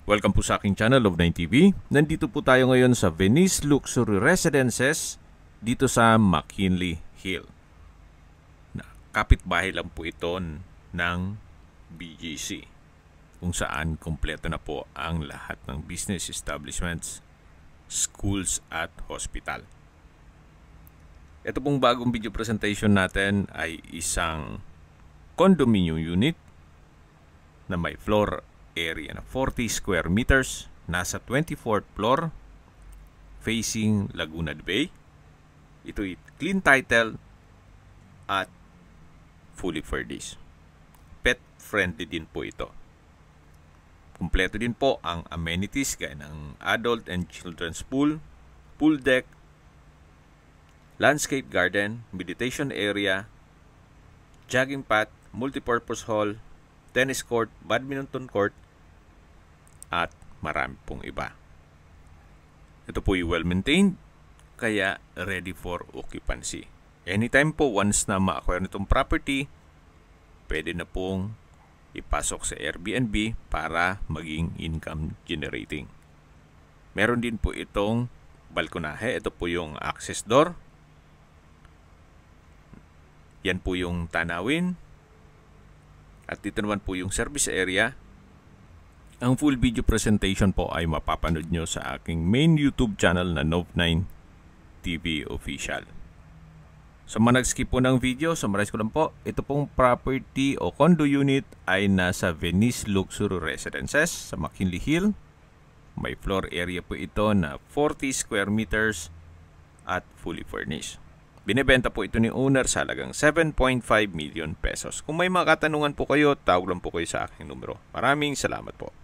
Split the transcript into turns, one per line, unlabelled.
Welcome po sa aking channel of 9TV. Nandito po tayo ngayon sa Venice Luxury Residences dito sa McKinley Hill. Kapitbahay lang po ito ng BGC, kung saan kompleto na po ang lahat ng business establishments, schools at hospital. Ito pong bagong video presentation natin ay isang condominium unit na may floor area na 40 square meters, nasa 24th floor, facing Laguna Bay. Ito'y clean title at fully furnished. Pet friendly din po ito. Kumpleto din po ang amenities gaya ng adult and children's pool, pool deck, landscape garden, meditation area, jogging path, multipurpose hall, tennis court, badminton court, at marami pong iba. Ito po yung well-maintained, kaya ready for occupancy. Anytime po, once na ma-acquire nitong property, pwede na pong ipasok sa Airbnb para maging income generating. Meron din po itong balkonahe. Ito po yung access door. Yan po yung tanawin. At dito naman po yung service area. Ang full video presentation po ay mapapanood nyo sa aking main YouTube channel na Nov9 TV Official. Sa mga nag-skip po ng video, summarize ko lang po. Ito pong property o condo unit ay nasa Venice Luxury Residences sa McKinley Hill. May floor area po ito na 40 square meters at fully furnished. Binebenta po ito ni owner sa halagang 7.5 million pesos. Kung may mga katanungan po kayo, tawag lang po kayo sa aking numero. Maraming salamat po.